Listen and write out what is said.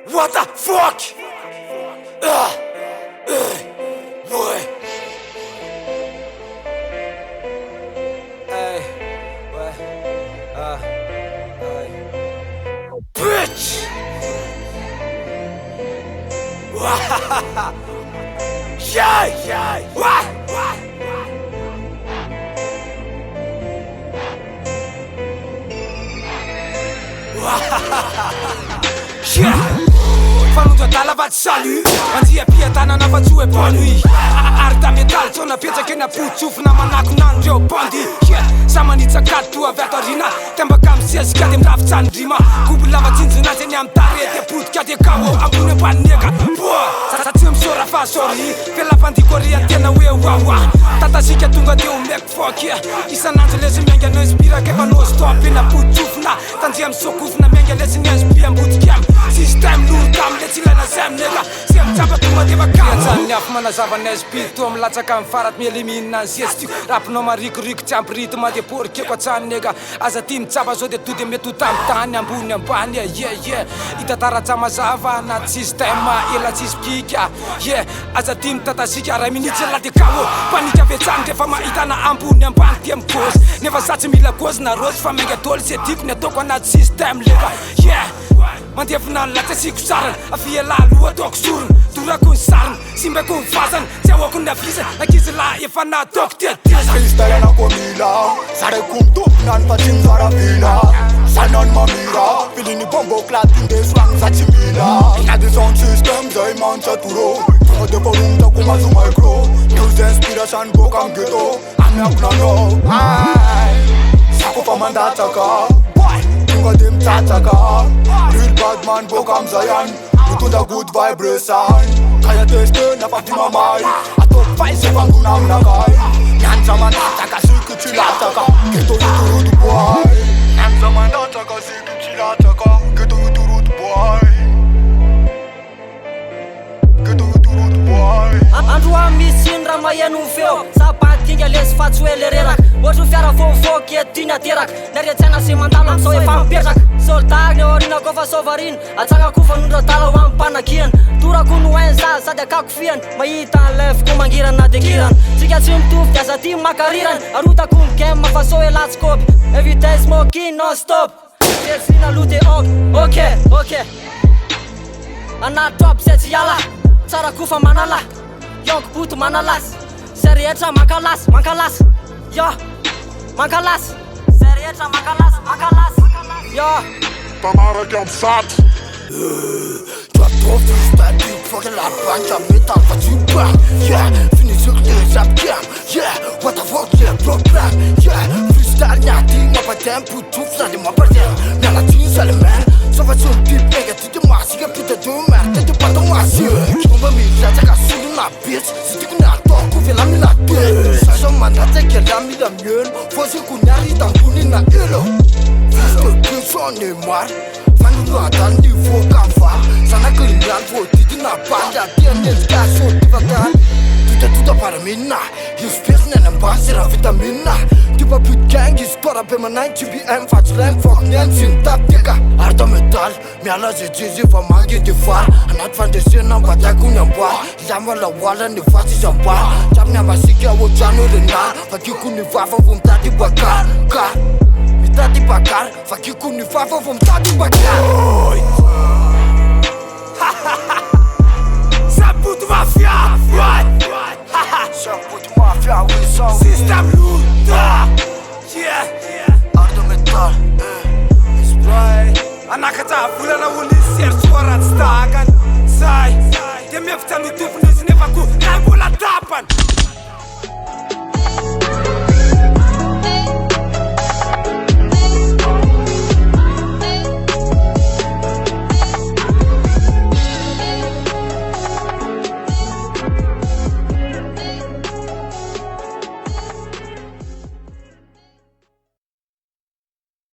What the fuck? Boy. Hey, what? Bitch. Yeah. What? Yeah. Fanonja lavaty salut andia piatanana fa tsy hoe bonne nuit arda métal tsona petsaky ena potsofina manakonandreo bandi sa manitsakady to avy ato arina tembaka misezika de miravitsanindrima kobo lavatsinjinazy eny amy tarety apodika de kao ambony ambaninieka satsy misora fa sori felapandiko ria tena hoe wawa tatasika tonga de omeky foky isanandro lesy miainga no inspirake efa no stop ena potsofina tanjia misokofina miainga lesy ny inspiambotikam système lourdam le tsy ilaina zemneka sy mitsapa tonga de vakanjany afo manazava naizpito milatsaka amy farat mielimina ny zesty rapinao marikoriko tsy ampy rytme de porikeko atsanyneka aza ty mitsapa zao de to de mety ho tamintany ambony ambany itataratsy mazava anaty système ela tsisy pika aza ty mitatasika ray minitsy la de kao panika vetsany refa mahitana ambony ambany tia migôzy nefa satsy mila gôzy na rosy fa mainga toly sy adiko ny ataoko anaty système leka mandevina ny latsy asiko sarana afiala aloha ataoko sorona dorako ny sarina sy mbaiko ny vazana tsy ahoako ny avisa nakizy la efa nataoko tiatiza Kristayanako mila sareko mitopina ny fatsimzaravila sanany mamira filiny bombo klatinde soagny za tsy mila inady sound system zay mantsatoro tonga de faromtako mazo micro news inspiration boka amy geto amiakonanao sako fa mandatsaka tonga de mitsatsaka real badman boka amzay any mitondra good vibration kaya teste nafafimamay ataoko faisy fangona aminakay nyanza mandatsaka siky tsy latsaka geto itoroto boy nyanza mandatsaka siky tsy latsaka geto itoroto boy geto itoroto boy androa misiny raha maheno feo sabatinga lesy fa tsy hoe le reraka ohatry fiara vovoky etiny ateraka naretsaina sy mandalo am'zao efa mipetraka soldat ny orina kofa sovarina atsakako nondra tala ho ammpanakiana torako no hainy za sady akakofiany mahita anlefiko mangirana de ngirana tsika tsy mitovy de aza ty makarirana arotako ny game fa so elatsykopy evite smoking non stop esina aloha de ok anaty top zay tsy hiala tsara kofa manala yonko poto manalasy zay rehetra mankalasy yo mankalasy zay rehetra mankalasy yo tamaraky amy sato Drop freestyle fuck la banca metal fa tu bang fini sur les rap game what the fuck le problem freestyle nyati ma tempo tout ça de ma partie mais la tune ça le man ça va sur deep nigga tu te masses que putain de merde tu pas ton massi on va me la taka sur la bitch si tu connais toi qu'on fait la mina tête ça manda te que la mina mieux faut se kunyari dans kunina elo que son est mort Manu atandi fo kamfa sana klinyan fo titina panda tienel gaso tivatan tuta para minna space na basira vitamina tipo put gang história pe manai TBM faz rank fuck nyansin taptika arda metal me ala jeje va mangi de far anat fan de cena bataku nyamba lama la wala ni fasi jamba jamnya masika wo jano de na fakiku ni fafa vumtati bakar ka Tati bakar, fakiku ni fafa vom tati bakar. Ça puto mafia, Ça puto mafia, oui ça. Système lourd, Ardo metal, spray. anakata vulana uni sersuarat stagan. Sai, de mefta no tufnis nevaku, nambola tapan.